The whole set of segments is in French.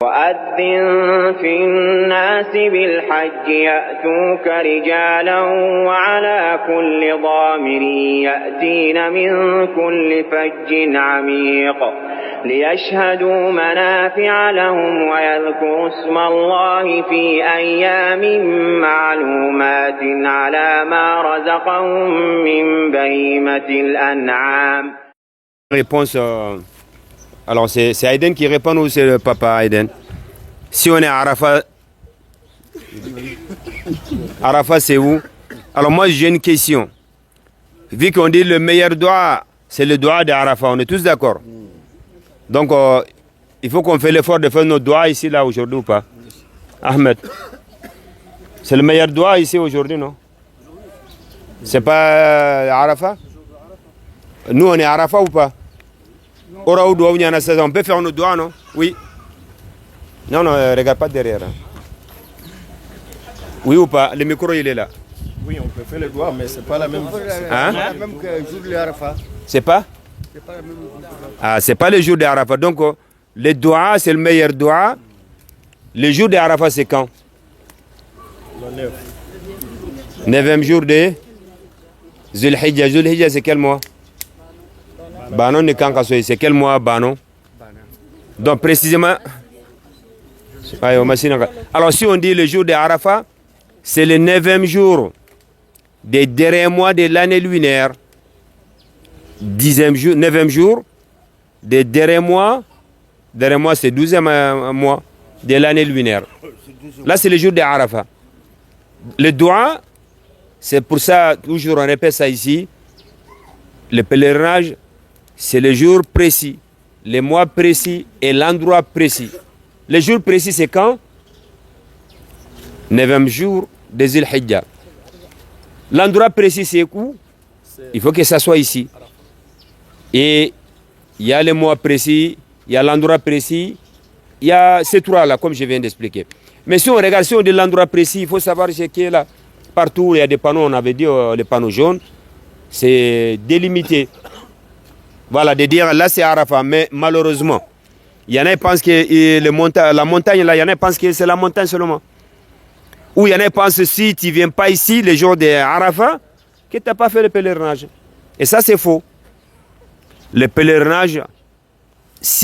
وأذن في الناس بالحج يأتوك رجالا وعلى كل ضامر يأتين من كل فج عميق ليشهدوا منافع لهم ويذكروا اسم الله في أيام معلومات على ما رزقهم من بهيمة الأنعام. Réponse. Alors c'est Aiden qui répond ou c'est le papa Aiden? Si on est à Arafat, Arafat c'est où? Alors moi j'ai une question. Vu qu'on dit le meilleur doigt, c'est le doigt d'Arafat, on est tous d'accord? Donc il faut qu'on fait l'effort de faire nos doigts ici là aujourd'hui ou pas? Ahmed, c'est le meilleur doigt ici aujourd'hui, non? C'est pas Arafat? Nous on est à Arafat ou pas? On peut faire nos doigts, non? Oui. Non, non, regarde pas derrière. Oui ou pas? Le micro, il est là. Oui, on peut faire les doigts, mais c'est pas la même. Hein? C'est pas la même que le jour de l'Arafat. C'est pas? C'est pas la même. Ah, c'est pas le jour d'Arafat. Donc, le doigt, c'est le meilleur doigt. Le jour d'Arafat, c'est quand? Le 9. 9e jour de Zulhijjah. Zulhijjah, c'est quel mois? Banon ni Kankasoy, c'est quel mois Banon? Donc précisément. Alors si on dit le jour de Arafat, c'est le 9e jour des derniers mois de l'année lunaire. 10e jour, 9e jour des derniers mois c'est 12e mois de l'année lunaire. Là c'est le jour de Arafat. Le doigt, c'est pour ça, toujours on répète ça ici, le pèlerinage, c'est le jour précis, le mois précis et l'endroit précis. Le jour précis, c'est quand? 9e jour de Zulhijjah. L'endroit précis, c'est où? Il faut que ça soit ici. Et il y a le mois précis, il y a l'endroit précis, il y a ces trois-là, comme je viens d'expliquer. Mais si on regarde, si on dit l'endroit précis, il faut savoir ce qui est là. Partout, il y a des panneaux, on avait dit les panneaux jaunes, c'est délimité. Voilà, de dire là c'est Arafat, mais malheureusement, il y en a qui pensent que la montagne là, il y en a qui pensent que c'est la montagne seulement. Ou il y en a qui pensent si tu ne viens pas ici les jours de Arafat, que tu n'as pas fait le pèlerinage. Et ça c'est faux. Le pèlerinage,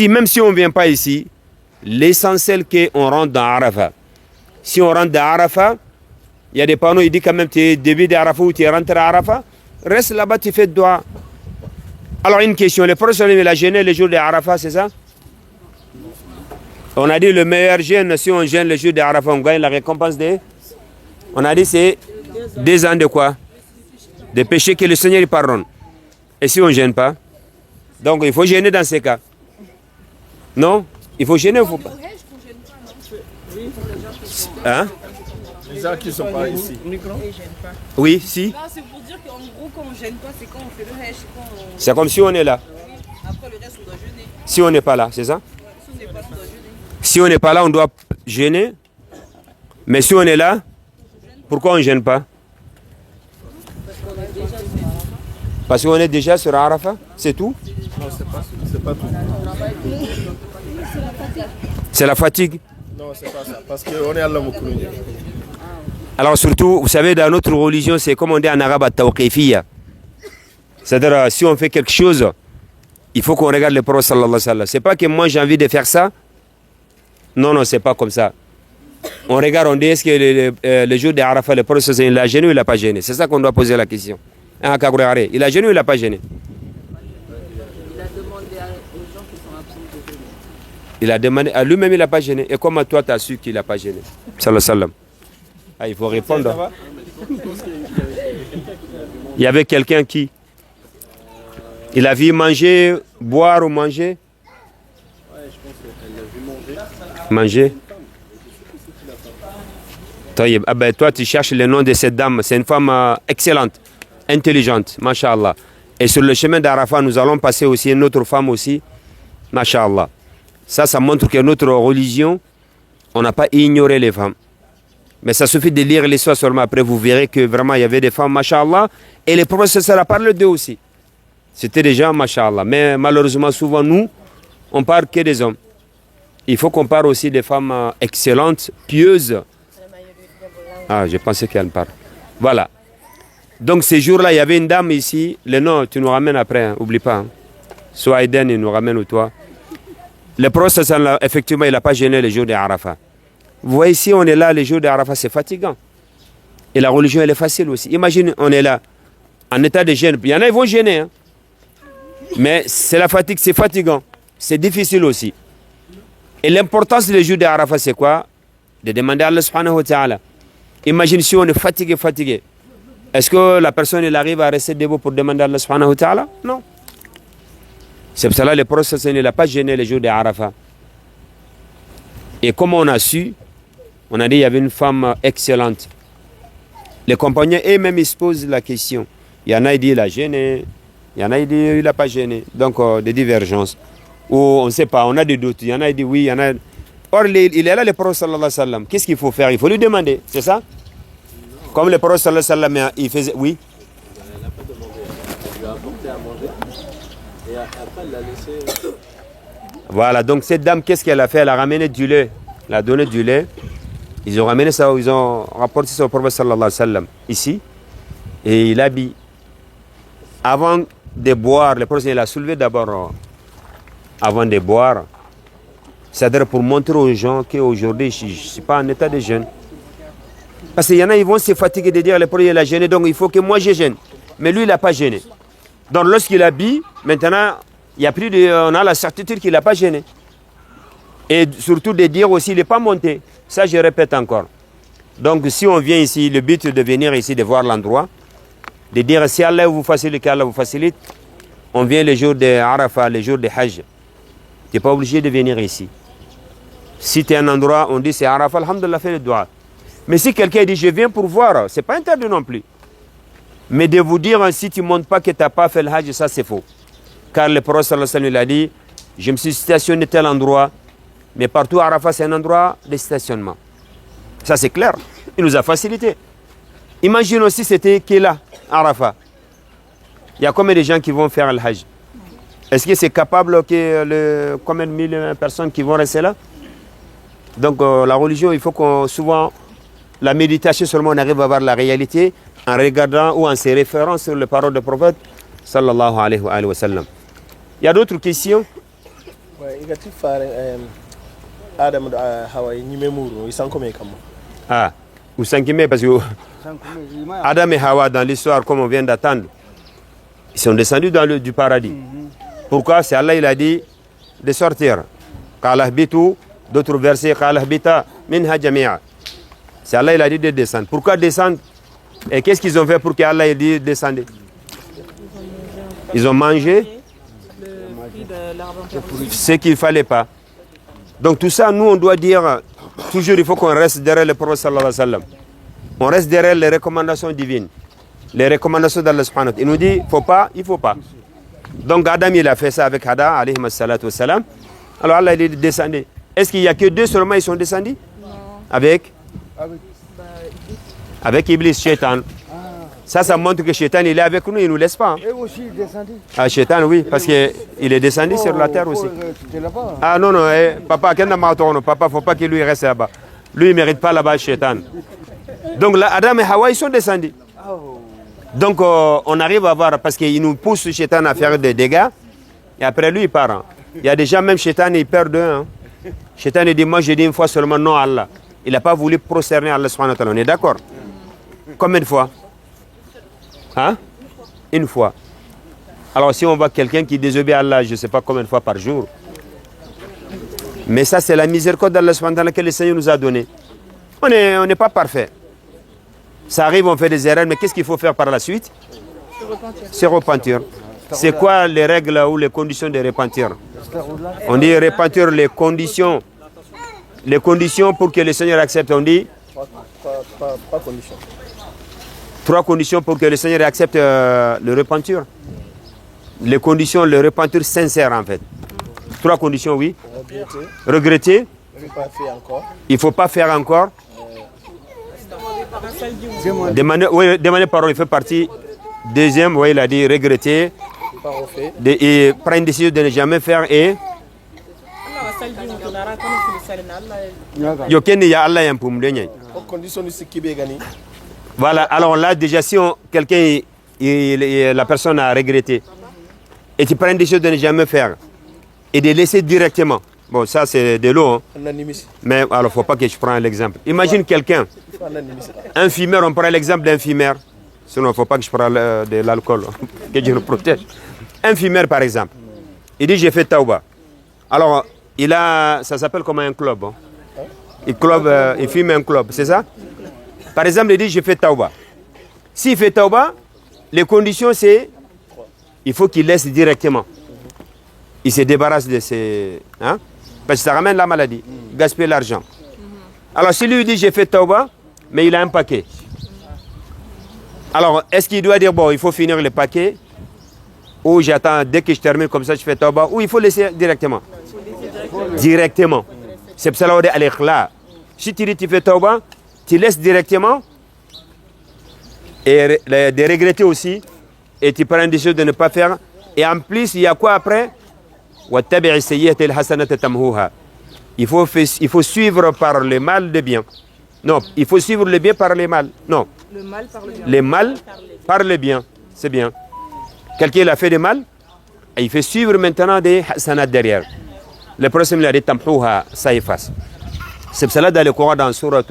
même si on ne vient pas ici, l'essentiel c'est qu'on rentre dans Arafat. Si on rentre dans Arafat, il y a des panneaux, il dit quand même tu es début d'Arafat ou tu es rentré à Arafat, reste là-bas, tu fais doigt. Alors une question, le prophète il a jeûné le jour de Arafat, c'est ça? On a dit le meilleur jeûne, si on jeûne le jour de Arafat, on gagne la récompense de... On a dit c'est 2 ans de quoi? De péché que le Seigneur il pardonne. Et si on ne jeûne pas? Donc il faut jeûner dans ces cas. Non? Il faut jeûner ou il ne faut pas? Hein? Les gens qui ne sont pas ici. Oui, si. Non, c'est pour dire qu'en gros, quand on ne gêne pas, c'est quand on fait le hajj. C'est comme si on est là. Après, le reste, on doit jeûner. Si on n'est pas là, c'est ça? Si on n'est pas là, on doit jeûner. Si on n'est pas là, on doit jeûner. Mais si on est là, pourquoi on ne gêne pas? Parce qu'on est déjà sur Arafat, c'est tout? Non, c'est pas tout. C'est la fatigue? Non, c'est pas ça. Parce qu'on est à l'Amokounou. Alors surtout, vous savez, dans notre religion, c'est comme on dit en arabe, at-tawqifiyya. C'est-à-dire, si on fait quelque chose, il faut qu'on regarde le prophète sallallahu alayhi wa sallam. C'est pas que moi j'ai envie de faire ça. Non, non, c'est pas comme ça. On regarde, on dit, est-ce que le jour de Arafat, le prophète il a gêné ou il n'a pas gêné? C'est ça qu'on doit poser la question. Il a gêné ou il n'a pas gêné? Il a demandé aux gens qui sont absents de jeûner. Il a demandé, à lui-même il n'a pas gêné. Et comment toi tu as su qu'il n'a pas gêné? Sallallahu alayhi wa sallam. Ah, il faut répondre. Il y avait quelqu'un qui... Il a vu manger, boire ou manger? Ouais, je pense qu'elle l'a vu manger. Manger? Ah ben, toi, tu cherches le nom de cette dame. C'est une femme excellente, intelligente, masha'Allah. Et sur le chemin d'Arafat, nous allons passer aussi une autre femme aussi, masha'Allah. Ça montre que notre religion, on n'a pas ignoré les femmes. Mais ça suffit de lire l'histoire seulement. Après, vous verrez que vraiment, il y avait des femmes, masha'Allah. Et les prophètes, ça parle d'eux aussi. C'était des gens, masha'Allah. Mais malheureusement, souvent, nous, on parle que des hommes. il faut qu'on parle aussi des femmes excellentes, pieuses. Ah, je pensais qu'elle parle. Voilà. Donc ces jours-là, il y avait une dame ici. Le nom, tu nous ramènes après, hein, oublie pas. Hein. Soit Aiden, il nous ramène ou toi. Le prophète, effectivement, il n'a pas gêné les jours de Arafat. Vous voyez, ici, on est là, les jours de Arafat, c'est fatigant. Et la religion, elle est facile aussi. Imagine, on est là, en état de gêne. Il y en a, ils vont gêner. Hein. Mais c'est la fatigue, c'est fatigant. C'est difficile aussi. Et l'importance des jours de Arafat, c'est quoi? De demander à Allah subhanahu wa ta'ala. Imagine si on est fatigué. Est-ce que la personne elle arrive à rester debout pour demander à Allah subhanahu wa ta'ala? Non. C'est pour cela que le prophète ne l'a pas gêné les jours de Arafat. Et comme on a su, on a dit qu'il y avait une femme excellente. Les compagnons eux-mêmes ils se posent la question. Il y en a qui disent qu'il a gêné, il y en a qui disent qu'il n'a pas gêné. Donc des divergences. Ou on ne sait pas, on a des doutes. Il y en a qui disent oui, il y en a. Or, il est là le prophète sallallahu alayhi wa sallam. Qu'est-ce qu'il faut faire? Il faut lui demander, c'est ça? Comme le prophète sallallahu alayhi wa sallam, il faisait. Oui. Elle n'a pas demandé. Elle lui a apporté à manger. Et après, elle l'a laissé. Voilà, donc cette dame, qu'est-ce qu'elle a fait? Elle a ramené du lait. Elle a donné du lait. Ils ont ramené ça, ils ont rapporté ça au prophète sallallahu alayhi wa sallam, ici. Et il a dit, avant de boire, le prophète il a soulevé d'abord, avant de boire, c'est-à-dire pour montrer aux gens qu'aujourd'hui, je ne suis pas en état de jeûne. Parce qu'il y en a, ils vont se fatiguer de dire, le prophète il a gêné, donc il faut que moi je gêne. Mais lui, il n'a pas gêné. Donc lorsqu'il a bu, maintenant, il y a plus de, on a la certitude qu'il n'a pas gêné. Et surtout de dire aussi, il n'est pas monté. Ça, je répète encore. Donc, si on vient ici, le but de venir ici, de voir l'endroit, de dire si Allah vous facilite, qu'Allah vous facilite, on vient les jours de Arafat, les jours de Hajj. Tu n'es pas obligé de venir ici. Si tu es à un endroit, on dit c'est Arafat, alhamdulillah, fais le doigt. Mais si quelqu'un dit je viens pour voir, ce n'est pas interdit non plus. Mais de vous dire, si tu ne montres pas que tu n'as pas fait le Hajj, ça c'est faux. Car le prophète sallallahu alayhi wa sallam a dit, je me suis stationné tel endroit, mais partout Arafat c'est un endroit de stationnement. Ça c'est clair, il nous a facilité. Imagine aussi c'était Kéla, Arafat. Il y a combien de gens qui vont faire le Hajj? Est-ce que c'est capable que combien de mille personnes qui vont rester là? Donc la religion, il faut qu'on souvent, la méditation seulement on arrive à voir la réalité en regardant ou en se référant sur les paroles du prophète sallallahu alayhi wa sallam. Il y a d'autres questions? Adam Hawa Nimemuru, ils sont combien comme Ah, ou cinquième parce que Adam et Hawa dans l'histoire, comme on vient d'attendre, ils sont descendus dans du paradis. Pourquoi? C'est Allah, il a dit de sortir. D'autres versets, c'est Allah, il a dit de descendre. Pourquoi descendre? Et qu'est-ce qu'ils ont fait pour qu'Allah ait dit descendre? Ils ont mangé ce qu'il ne fallait pas. Donc tout ça, nous, on doit dire, toujours il faut qu'on reste derrière le prophète sallallahu alayhi wa sallam. On reste derrière les recommandations divines, les recommandations d'Allah subhanahu wa ta'ala. Il nous dit, faut pas, il ne faut pas. Donc Adam, il a fait ça avec Adam, alayhi salatu wa salam. Alors Allah, il est descendu. Est-ce qu'il n'y a que deux seulement, ils sont descendus? Non. Avec Iblis, Shaitan. Ça montre que Shaitan, il est avec nous, il ne nous laisse pas. Hein. Et aussi descendu. Ah, Shaitan, oui, parce qu'il est descendu sur la terre aussi. Ah non, papa, papa, il ne faut pas qu'il lui reste là-bas. Lui, il ne mérite pas là-bas, Shaitan. Donc là, Adam et Hawa, ils sont descendus. Donc on arrive à voir, parce qu'il nous pousse Shaitan à faire des dégâts, et après lui, il part. Hein. Il y a des gens, même Shaitan, il perd d'eux. Hein. Shaitan, il dit, moi, j'ai dit une fois seulement non à Allah. Il n'a pas voulu prosterner à Allah subhanahu wa ta'ala. On est d'accord? Combien de fois? Hein? Une fois. Alors si on voit quelqu'un qui désobéit à Allah, je ne sais pas combien de fois par jour. Mais ça, c'est la miséricorde d'Allah subhanahu wa ta'ala que le Seigneur nous a donnée. On n'est pas parfait. Ça arrive, on fait des erreurs, mais qu'est-ce qu'il faut faire par la suite? Se repentir. C'est quoi les règles ou les conditions de repentir? On dit repentir les conditions. Les conditions pour que le Seigneur accepte, on dit? Pas conditions. 3 conditions pour que le Seigneur accepte le repentir. Les conditions, le repentir sincère en fait. 3 conditions, oui. Regretter. Il ne faut pas faire encore. Demander pardon, il fait partie. Deuxième, oui, il a dit regretter. Et prendre une décision de ne jamais faire et Yo ken ya Allah yam pum de nyai. Condition de sikibé gani. Voilà, alors là déjà si quelqu'un la personne a regretté et tu prends des choses de ne jamais faire et de laisser directement. Bon, ça c'est de l'eau. Hein. Mais alors faut pas que je prenne l'exemple. Imagine quelqu'un, un fumeur, on prend l'exemple d'un fumeur. Sinon, il ne faut pas que je prenne de l'alcool, que je le protège. Un fumeur, par exemple, il dit j'ai fait tauba. Alors, ça s'appelle comme un club. Hein. Il fume un club, c'est ça? Par exemple, il dit j'ai fait tauba. S'il fait tauba, les conditions c'est, il faut qu'il laisse directement. Il se débarrasse de ces... Hein? Parce que ça ramène la maladie, gaspiller l'argent. Alors, si lui dit j'ai fait tauba, mais il a un paquet. Alors, est-ce qu'il doit dire, bon, il faut finir le paquet, ou j'attends, dès que je termine comme ça, je fais tauba, ou il faut laisser directement? Directement. C'est pour ça qu'on dit, allez, là. Si tu dis, tu fais tauba, tu laisses directement, et de regretter aussi, et tu prends des choses de ne pas faire. Et en plus, il y a quoi après? Il faut suivre par le mal le bien. Non, il faut suivre le bien par le mal. Non. Le mal par le bien. Le mal par le bien. C'est bien. Quelqu'un a fait du mal, et il fait suivre maintenant des hasanat derrière. Le prochain, il a dit tamhouha, ça efface. C'est pour cela dans le Coran, dans Surat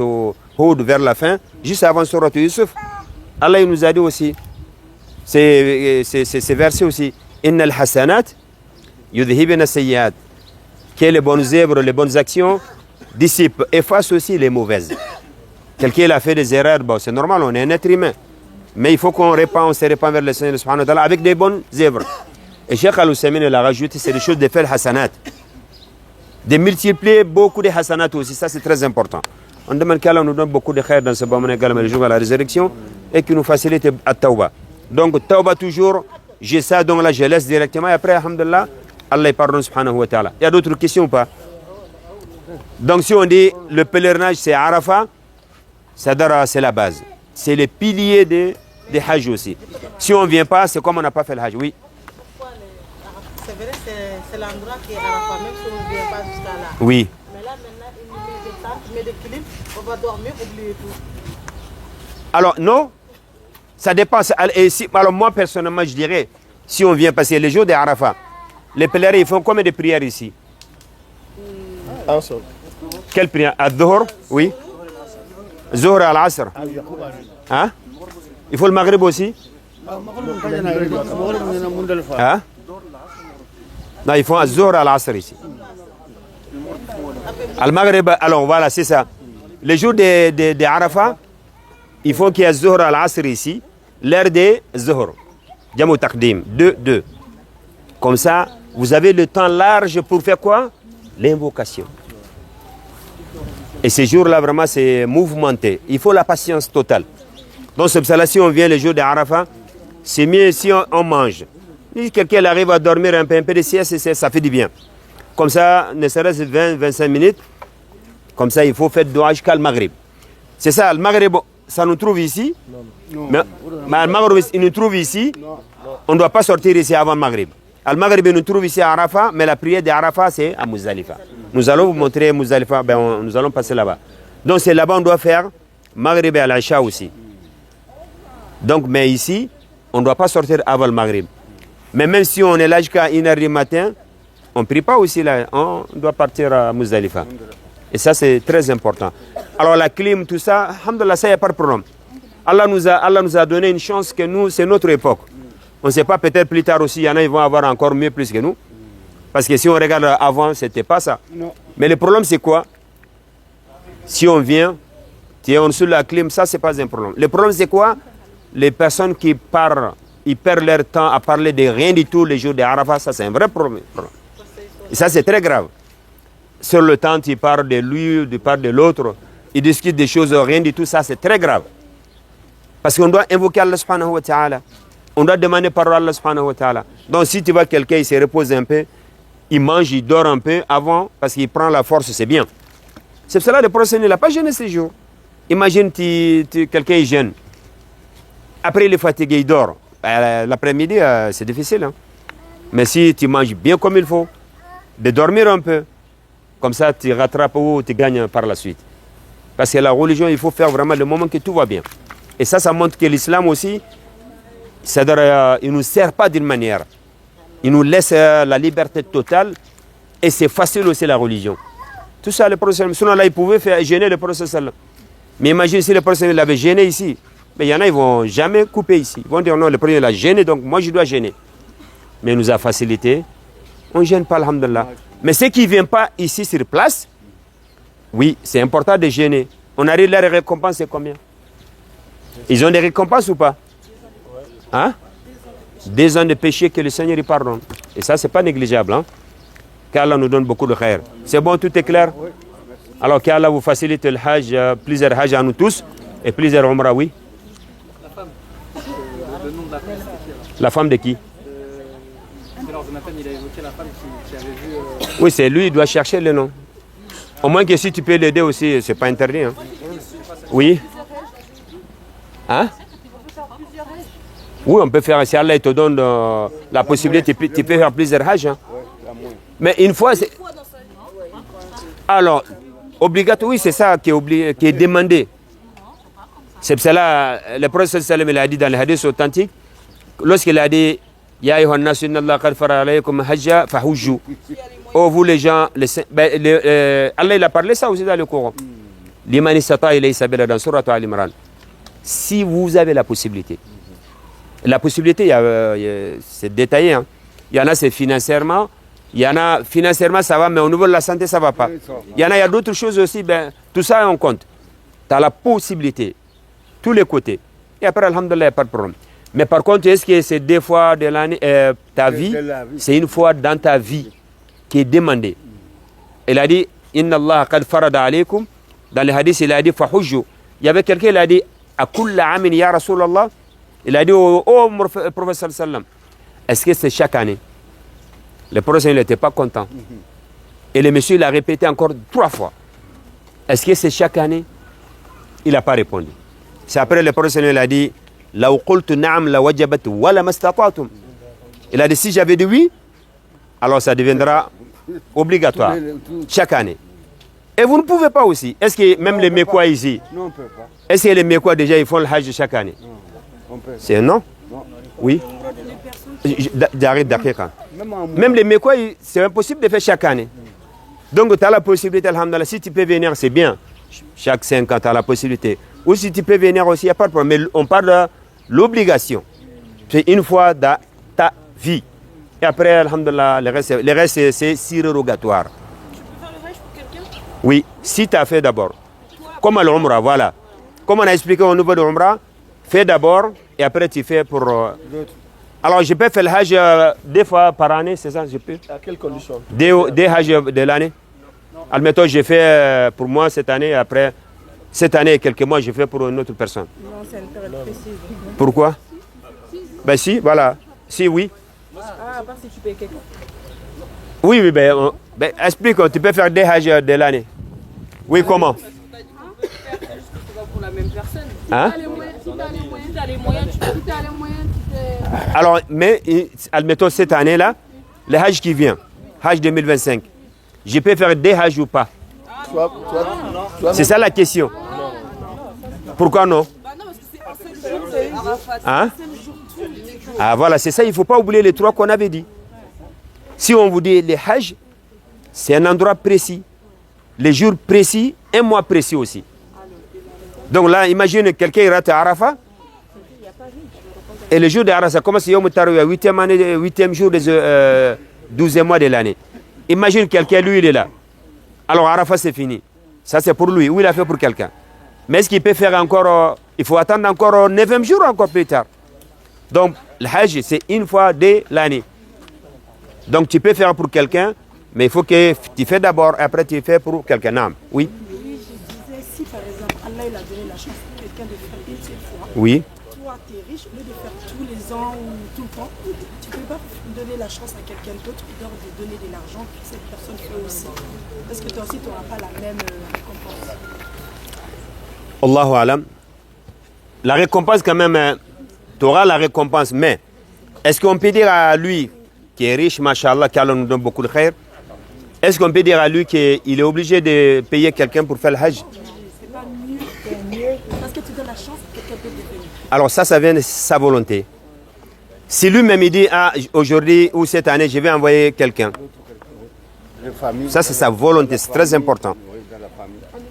Hud, vers la fin, juste avant Surat Yusuf, Allah il nous a dit aussi, c'est versé aussi, Inna al-hasanat yudhibna as-sayyiat, que les bonnes œuvres, les bonnes actions dissipent, effacent aussi les mauvaises. Quelqu'un a fait des erreurs, bon, c'est normal, on est un être humain. Mais il faut qu'on se répand vers le Seigneur subhanahu wa ta'ala avec des bonnes œuvres. Et Cheikh Al-Husaymin l'a rajouté, c'est des choses de faire hasanat. De multiplier beaucoup de hasanat aussi, ça c'est très important. On demande qu'Allah nous donne beaucoup de khair dans ce moment également le jour de la résurrection et qu'il nous facilite à tawba. Donc tawba toujours, j'ai ça, donc là je laisse directement et après, alhamdulillah, Allah pardonne subhanahu wa ta'ala. Il y a d'autres questions ou pas? Donc si on dit le pèlerinage c'est Arafat, Sadara c'est la base. C'est le pilier des Hajj aussi. Si on ne vient pas, c'est comme on n'a pas fait le Hajj. Oui. C'est vrai, c'est l'endroit qui est Arafat, même si on ne vient pas jusqu'à là. Oui. Mais là maintenant, il nous met des tentes, il met des clims, on va dormir, oublier tout. Alors non, ça dépend. Alors moi personnellement, je dirais, si on vient passer les jours des Arafat, les pèlerins ils font combien de prières ici? Un seul. Quelle prière? Ad-Dhuhr? Oui. Zuhr al-Asr. Hein? Il faut le Maghrib aussi? Hein? Non, ils font Zuhr al-Asr ici. Al-Maghrib, alors voilà, c'est ça. Les jours de Arafat, il faut qu'il y ait Zuhr al-Asr ici, l'heure de Zuhr. Jamu Taqdim, 2. Comme ça, vous avez le temps large pour faire quoi? L'invocation. Et ces jours-là, vraiment, c'est mouvementé. Il faut la patience totale. Donc, c'est pour ça, là, si on vient les jours de Arafat, c'est mieux si on mange. Si quelqu'un arrive à dormir un peu de sieste, ça fait du bien. Comme ça, ne serait-ce 20-25 minutes, comme ça, il faut faire doua jusqu'à le Maghrib. C'est ça, le Maghrib, ça nous trouve ici. Mais le Maghrib, il nous trouve ici. On ne doit pas sortir ici avant le Maghrib. Le Maghrib, il nous trouve ici à Arafat, mais la prière d'Arafat, c'est à Muzdalifa. Nous allons vous montrer Muzdalifa, nous allons passer là-bas. Donc c'est là-bas on doit faire Maghrib et Al-Isha aussi. Donc, mais ici, on ne doit pas sortir avant le Maghrib. Mais même si on est là jusqu'à 1h du matin, on ne prie pas aussi là, on doit partir à Muzdalifa. Et ça c'est très important. Alors la clim, tout ça, alhamdoulilah, ça il n'y a pas de problème. Allah nous a donné une chance que nous, c'est notre époque. On ne sait pas, peut-être plus tard aussi, il y en a qui vont avoir encore mieux plus que nous. Parce que si on regarde avant, ce n'était pas ça. Non. Mais le problème, c'est quoi? Si on vient, tu es en dessous de la clim, ça, ce n'est pas un problème. Le problème, c'est quoi? Les personnes qui parlent, ils perdent leur temps à parler de rien du tout les jours de Arafat, ça, c'est un vrai problème. Et ça, c'est très grave. Sur le temps, tu parles de lui, tu parles de l'autre, ils discutent des choses, rien du tout, ça, c'est très grave. Parce qu'on doit invoquer Allah subhanahu wa ta'ala. On doit demander par Allah subhanahu wa ta'ala. Donc si tu vois quelqu'un, il se repose un peu, il mange, il dort un peu avant, parce qu'il prend la force, c'est bien. C'est pour cela que le prophète n'a pas jeûné ces jours. Imagine quelqu'un est jeune. Après il est fatigué, il dort. L'après-midi, c'est difficile. Hein? Mais si tu manges bien comme il faut, de dormir un peu, Comme ça, tu rattrapes ou tu gagnes par la suite. Parce que la religion, il faut faire vraiment le moment que tout va bien. Et ça montre que l'islam aussi, c'est-à-dire, il ne nous sert pas d'une manière. Il nous laisse la liberté totale et c'est facile aussi la religion. Tout ça, le prophète, sinon là, il pouvait faire gêner le prophète. Mais imagine si le prophète l'avait gêné ici. Mais il y en a, ils ne vont jamais couper ici. Ils vont dire non, le prophète l'a gêné, donc moi je dois gêner. Mais il nous a facilité. On ne gêne pas, alhamdulillah. Mais ceux qui ne viennent pas ici sur place, oui, c'est important de gêner. On arrive là, les récompenses, c'est combien? Ils ont des récompenses ou pas? Hein? 2 ans de péché que le Seigneur y pardonne. Et ça, ce n'est pas négligeable. Hein? Qu'Allah nous donne beaucoup de khair. C'est bon, tout est clair? Alors qu'Allah vous facilite le hajj, plusieurs hajj à nous tous, et plusieurs umrah, oui. La femme, le nom de la femme, c'était qui alors? La femme de qui? Alors Jonathan, il a évoqué la femme qui avait vu... Oui, c'est lui, il doit chercher le nom. Au moins que si tu peux l'aider aussi, c'est pas interdit. Hein? Oui. Hein? Oui, on peut faire, si Allah te donne la possibilité, tu peux faire plusieurs hajj. Hein? Mais une fois, c'est... Alors, obligatoire, oui, c'est ça qui est demandé. C'est pour cela, le prophète sallallahu alayhi wa sallam, il a dit dans les hadiths authentiques, lorsqu'il a dit Ya ayyuhan nas inna Allah qad farada alaykum hajja fahujju. Oh vous les gens, Allah il a parlé ça aussi dans le Coran. Liman istata ilayhi sabila dans sourate Al-Imran. Si vous avez la possibilité. La possibilité, c'est détaillé. Hein. Il y en a, c'est financièrement. Il y en a, financièrement, ça va, mais au niveau de la santé, ça ne va pas. Il y en a, il y a d'autres choses aussi. Ben, tout ça, on compte. Tu as la possibilité. Tous les côtés. Et après, alhamdoulilah, il n'y a pas de problème. Mais par contre, est-ce que c'est 2 fois de l'année, ta vie, c'est une fois dans ta vie qui est demandée. Il a dit, Inna Allah qad farada alaykum. Dans le hadith, il a dit, Fahujju. Il y avait quelqu'un, il a dit, Akulla amin ya Rasulallah. Il a dit, oh prophète sallam, est-ce que c'est chaque année? Le prophète n'était pas content. Et le monsieur, il a répété encore 3 fois. Est-ce que c'est chaque année? Il n'a pas répondu. C'est après le prophète il a dit, Law qultu na'am la wajabat wa la mastata'tum. Il a dit, si j'avais dit oui, alors ça deviendra obligatoire chaque année. Et vous ne pouvez pas aussi. Est-ce que même les Mécois ici, Non, on ne peut pas. est-ce que les Mécois déjà ils font le hajj chaque année? On peut. C'est non? Oui. J'arrête d'accord. Même les Mécois, c'est impossible de faire chaque année. Donc tu as la possibilité, alhamdoulilah, si tu peux venir, c'est bien. Chaque 5 ans, tu as la possibilité. Ou si tu peux venir aussi, il n'y a pas de problème. Mais on parle de l'obligation. C'est une fois dans ta vie. Et après, alhamdoulilah, le reste c'est surrogatoire. Tu peux faire le hajj pour quelqu'un? Oui, si tu as fait d'abord. Comme à l'Umrah, voilà. Comme on a expliqué au niveau de l'Umrah, fais d'abord et après tu fais pour... Alors je peux faire le hajj 2 fois par année, c'est ça? Je peux? À quelles conditions? Des hajj de l'année. Admettons, j'ai fait pour moi cette année, après cette année, quelques mois, j'ai fait pour une autre personne. Non, c'est une période précise. Pourquoi? Ben si, voilà. Si, oui. Ah, à part si tu payes quelqu'un. Oui, oui, ben explique, tu peux faire des hajj de l'année. Oui, comment? Pour la même personne. Hein? Si tu as les moyens, tu peux. Alors, mais admettons cette année-là, le hajj qui vient, hajj 2025, je peux faire des hajj ou pas? C'est ça la question. Pourquoi non? Hein? Ah voilà, c'est ça, il ne faut pas oublier les 3 qu'on avait dit. Si on vous dit les hajj, c'est un endroit précis, les jours précis, un mois précis aussi. Donc là, imagine quelqu'un rate Arafat, et le jour de Arafat, ça commence Yom Tarwiyah, 8e jour des 12e mois de l'année. Imagine quelqu'un, lui, il est là. Alors Arafat, c'est fini. Ça, c'est pour lui. Ou il a fait pour quelqu'un. Mais est-ce qu'il peut faire encore... il faut attendre encore 9e jour, encore plus tard. Donc, le hajj, c'est une fois de l'année. Donc, tu peux faire pour quelqu'un, mais il faut que tu fais d'abord, après tu fais pour quelqu'un. Non. Oui. Oui, je disais, si par exemple, Allah il a donné la chance à quelqu'un de faire une seule fois, Oui. toi tu es riche, au lieu de faire tous les ans ou tout le temps, tu ne peux pas donner la chance à quelqu'un d'autre de donner de l'argent que cette personne fait aussi. Parce que toi aussi, tu n'auras pas la même récompense. Allahu alam. La récompense quand même, tu auras la récompense, mais est-ce qu'on peut dire à lui, qui est riche, machallah, qui nous donne beaucoup de khair, est-ce qu'on peut dire à lui qu'il est obligé de payer quelqu'un pour faire le Hajj? C'est pas mieux. Parce que tu donnes la chance, quelqu'un peut devenir. Alors ça vient de sa volonté. Si lui-même il dit, ah, aujourd'hui ou cette année, je vais envoyer quelqu'un. Ça, c'est sa volonté, c'est très important.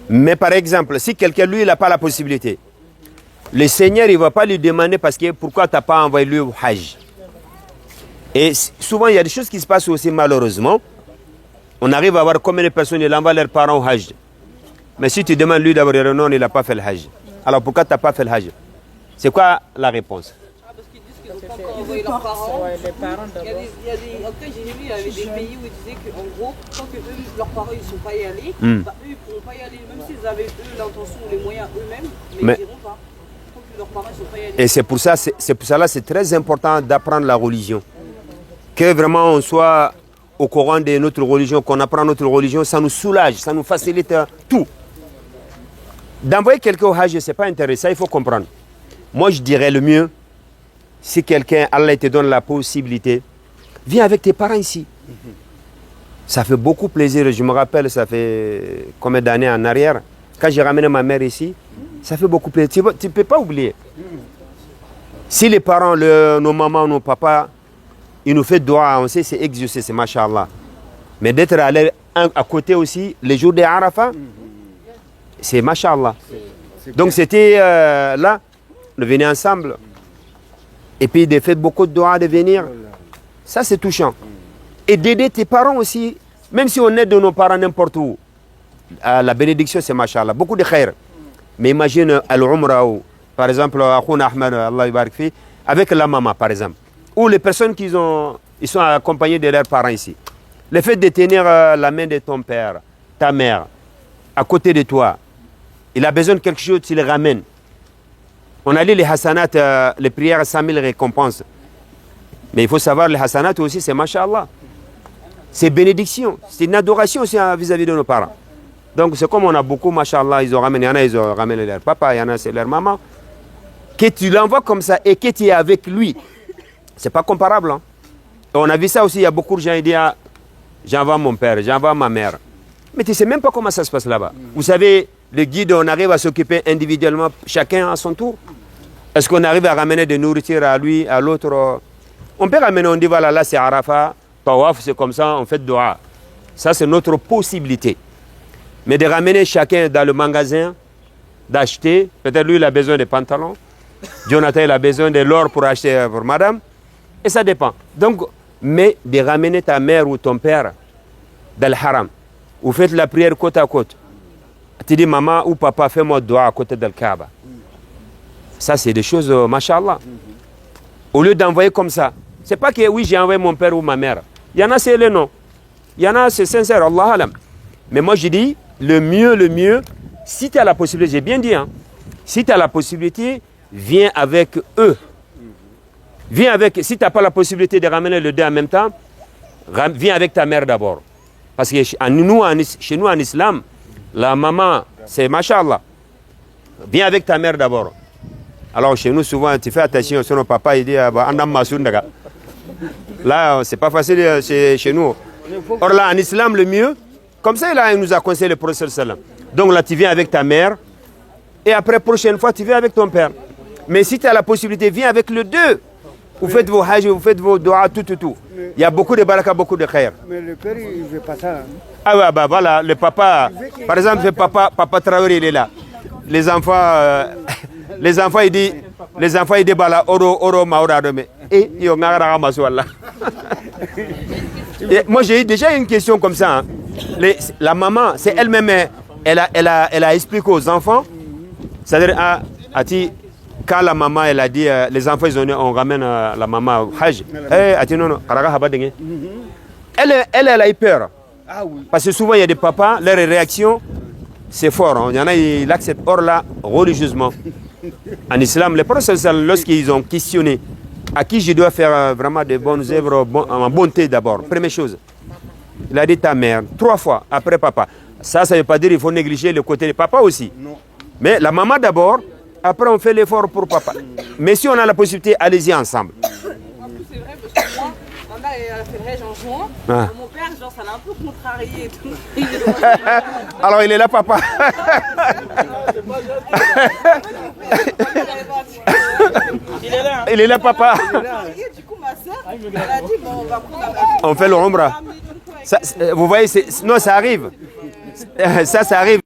Mais par exemple, si quelqu'un, lui, il n'a pas la possibilité, le Seigneur, il ne va pas lui demander parce que pourquoi tu n'as pas envoyé lui au Hajj. Et souvent, il y a des choses qui se passent aussi malheureusement. On arrive à voir combien de personnes ils envoient leurs parents au Hajj. Mais si tu demandes lui d'abord, non, il n'a pas fait le Hajj. Alors pourquoi tu n'as pas fait le Hajj? C'est quoi la réponse? Parce qu'ils disent qu'ils n'ont pas encore envoyé leurs parents. Ouais, les parents En tout cas, j'ai vu, il y avait des pays où ils disaient qu'en gros, tant que eux, leurs parents, ils ne sont pas y allés, bah, eux, ils ne pourront pas y aller, même s'ils avaient eux l'intention ou les moyens eux-mêmes, mais ils n'iront pas. Tant que leurs parents ne sont pas y allés. Et c'est pour ça, c'est très important d'apprendre la religion. Que vraiment on soit au courant de notre religion, qu'on apprend notre religion, ça nous soulage, ça nous facilite tout. D'envoyer quelqu'un au Hajj, ce n'est pas intéressant, il faut comprendre. Moi, je dirais le mieux, si quelqu'un, Allah te donne la possibilité, viens avec tes parents ici. Ça fait beaucoup plaisir. Je me rappelle, ça fait combien d'années en arrière, quand j'ai ramené ma mère ici, ça fait beaucoup plaisir. Tu ne peux pas oublier. Si les parents, nos mamans, nos papas, ils nous font dua, on sait c'est exaucé, c'est machallah. Mais d'être allé à côté aussi, les jours de Arafat, c'est machallah. Donc c'était là, de venir ensemble. Et puis de faire beaucoup de dua, de venir. Ça c'est touchant. Et d'aider tes parents aussi, même si on aide nos parents n'importe où. La bénédiction c'est machallah, beaucoup de khair. Mais imagine Al-Umra, par exemple, Akhouna Ahmed, Allah Ibarak Fi, avec la maman par exemple. Ou les personnes ils sont accompagnés de leurs parents ici. Le fait de tenir la main de ton père, ta mère, à côté de toi, il a besoin de quelque chose, tu le ramènes. On a lu les hasanat, les prières à 100 000 récompenses. Mais il faut savoir, les hasanat aussi, c'est mashallah. C'est bénédiction, c'est une adoration aussi vis-à-vis de nos parents. Donc c'est comme on a beaucoup, mashallah, ils ont ramené leur papa, il y en a c'est leur maman. Que tu l'envoies comme ça et que tu es avec lui. C'est pas comparable. Hein? On a vu ça aussi, il y a beaucoup de gens qui disent ah, j'envoie mon père, j'envoie ma mère. Mais tu ne sais même pas comment ça se passe là-bas. Vous savez, le guide, on arrive à s'occuper individuellement, chacun à son tour. Est-ce qu'on arrive à ramener de nourriture à lui, à l'autre? On peut ramener, on dit voilà, là c'est Arafat, Tawaf, c'est comme ça, on fait dua. Ça c'est notre possibilité. Mais de ramener chacun dans le magasin, d'acheter, peut-être lui il a besoin de pantalons, Jonathan il a besoin de l'or pour acheter pour madame. Et ça dépend. Donc, mais de ramener ta mère ou ton père dans le haram, vous faites la prière côte à côte. Tu dis maman ou papa, fais-moi dua à côté de Kaaba. Ça, c'est des choses, mashallah. Au lieu d'envoyer comme ça, c'est pas que oui, j'ai envoyé mon père ou ma mère. Il y en a, c'est le nom. Il y en a, c'est sincère, Allah alam. Mais moi, je dis, le mieux, si tu as la possibilité, j'ai bien dit, hein, si tu as la possibilité, viens avec eux. Viens avec, si tu n'as pas la possibilité de ramener les deux en même temps, viens avec ta mère d'abord. Parce que chez nous en islam, la maman, c'est mashallah. Viens avec ta mère d'abord. Alors chez nous, souvent, tu fais attention, sinon papa, il dit, là, c'est pas facile chez nous. Or là, en islam, le mieux, comme ça, il nous a conseillé le prophète sallam. Donc là, tu viens avec ta mère, et après, prochaine fois, tu viens avec ton père. Mais si tu as la possibilité, viens avec les deux. Vous faites vos hajj, vous faites vos doigts, tout. Il y a beaucoup de baraka, beaucoup de khair. Mais le père, il ne veut pas ça. Hein. Ah ouais, bah voilà, le papa, par exemple, le papa Traoré, il est là. Les enfants, il dit, bala, oro, maura, mais, et, moi, j'ai eu déjà une question comme ça. Hein. La maman, c'est elle-même, elle a expliqué aux enfants, c'est-à-dire, quand la maman, elle a dit, les enfants, on ramène la maman au Hajj. Elle a eu peur. Ah oui. Parce que souvent, il y a des papas, leur réaction, c'est fort. Hein. Il y en a, ils acceptent hors là, religieusement. En islam, les prophètes, lorsqu'ils ont questionné à qui je dois faire vraiment de bonnes œuvres en bonté d'abord, première chose, il a dit ta mère, 3 fois après papa. Ça ne veut pas dire qu'il faut négliger le côté de papa aussi. Non. Mais la maman d'abord, après on fait l'effort pour papa. Mais si on a la possibilité, allez-y ensemble. En plus, c'est vrai parce que moi, ma mère elle a fait le Hajj en rejoint. Ah. Mon père, genre, ça l'a un peu contrarié et tout. Alors il est là, papa. Il est là, papa. Du coup, ma soeur, elle a dit, bon, on va prendre On fait le Umrah. Ça, vous voyez, non, ça arrive. Ça arrive.